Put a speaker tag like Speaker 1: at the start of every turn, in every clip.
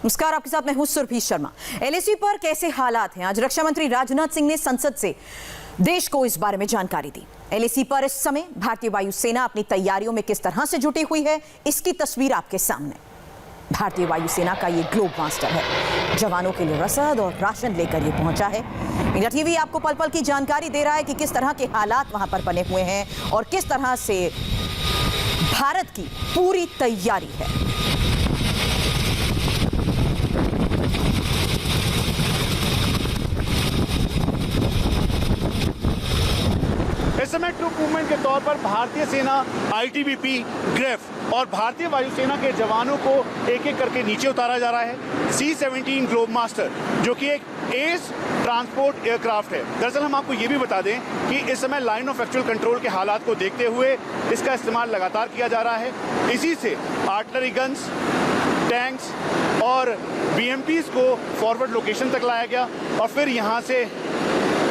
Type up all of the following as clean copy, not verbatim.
Speaker 1: नमस्कार, आपके साथ मैं हूं सुरभि शर्मा। एलएसी पर कैसे हालात हैं, आज रक्षा मंत्री राजनाथ सिंह ने संसद से देश को इस बारे में जानकारी दी। एलएसी पर इस समय भारतीय वायुसेना अपनी तैयारियों में किस तरह से जुटी हुई है, इसकी तस्वीर आपके सामने। भारतीय वायुसेना का ये ग्लोब मास्टर है, जवानों के लिए रसद और राशन लेकर ये पहुंचा है। इंडिया टीवी आपको पल पल की जानकारी दे रहा है कि किस तरह के हालात वहां पर बने हुए हैं और किस तरह से भारत की पूरी तैयारी है।
Speaker 2: इस समय ट्रूप मूवमेंट के तौर पर भारतीय सेना आईटीबीपी, ग्रेफ और भारतीय वायुसेना के जवानों को एक एक करके नीचे उतारा जा रहा है। C-17 ग्लोब मास्टर जो कि एक एस ट्रांसपोर्ट एयरक्राफ्ट है। दरअसल हम आपको ये भी बता दें कि इस समय लाइन ऑफ एक्चुअल कंट्रोल के हालात को देखते हुए इसका इस्तेमाल लगातार किया जा रहा है। इसी से आर्टिलरी गन्स, टैंक्स और BMPs को फॉरवर्ड लोकेशन तक लाया गया और फिर यहाँ से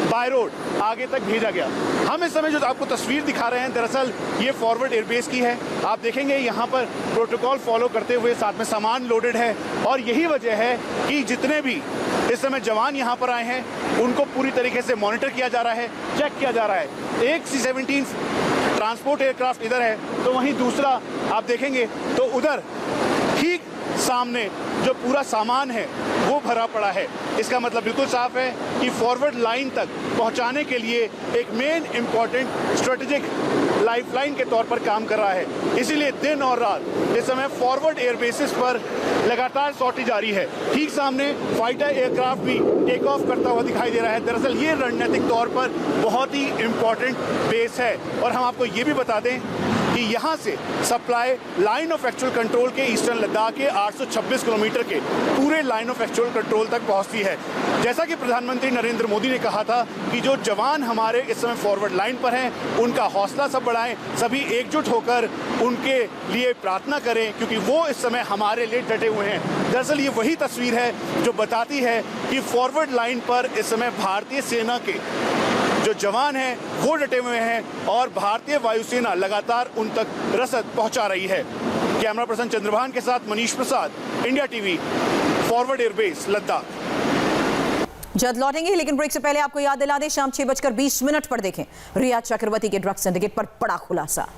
Speaker 2: बाय रोड आगे तक भेजा गया। हम इस समय जो आपको तस्वीर दिखा रहे हैं, दरअसल ये फॉरवर्ड एयरबेस की है। आप देखेंगे यहाँ पर प्रोटोकॉल फॉलो करते हुए साथ में सामान लोडेड है और यही वजह है कि जितने भी इस समय जवान यहाँ पर आए हैं उनको पूरी तरीके से मॉनिटर किया जा रहा है, चेक किया जा रहा है। एक C-17 ट्रांसपोर्ट एयरक्राफ्ट इधर है तो वहीं दूसरा आप देखेंगे तो उधर ठीक सामने जो पूरा सामान है वो भरा पड़ा है। इसका मतलब बिल्कुल साफ है कि फॉरवर्ड लाइन तक पहुंचाने के लिए एक मेन इंपॉर्टेंट स्ट्रेटेजिक लाइफलाइन के तौर पर काम कर रहा है। इसीलिए दिन और रात इस समय फॉरवर्ड एयरबेसिस पर लगातार सॉर्टी जारी है। ठीक सामने फाइटर एयरक्राफ्ट भी टेक ऑफ करता हुआ दिखाई दे रहा है। दरअसल ये रणनीतिक तौर पर बहुत ही इंपॉर्टेंट बेस है और हम आपको ये भी बता दें कि यहाँ से supply line of actual control के ईस्टर्न लद्दाख के 826 किलोमीटर के पूरे लाइन ऑफ एक्चुअल कंट्रोल तक पहुँचती है। जैसा कि प्रधानमंत्री नरेंद्र मोदी ने कहा था कि जो जवान हमारे इस समय फॉरवर्ड लाइन पर हैं उनका हौसला सब बढ़ाएं, सभी एकजुट होकर उनके लिए प्रार्थना करें क्योंकि वो इस समय हमारे लिए डटे हुए हैं। दरअसल ये वही तस्वीर है जो बताती है कि फॉरवर्ड लाइन पर इस समय भारतीय सेना के जो जवान हैं वो डटे हुए हैं और भारतीय वायुसेना लगातार उन तक रसद पहुंचा रही है। कैमरा पर्सन चंद्रभान के साथ Manish Prasad, India TV, forward airbase Ladakh.
Speaker 1: जल्द लौटेंगे लेकिन ब्रेक से पहले आपको याद दिला दें, शाम 6:20 पर देखें रिया चक्रवर्ती के ड्रग्स सिंडिकेट पर बड़ा खुलासा।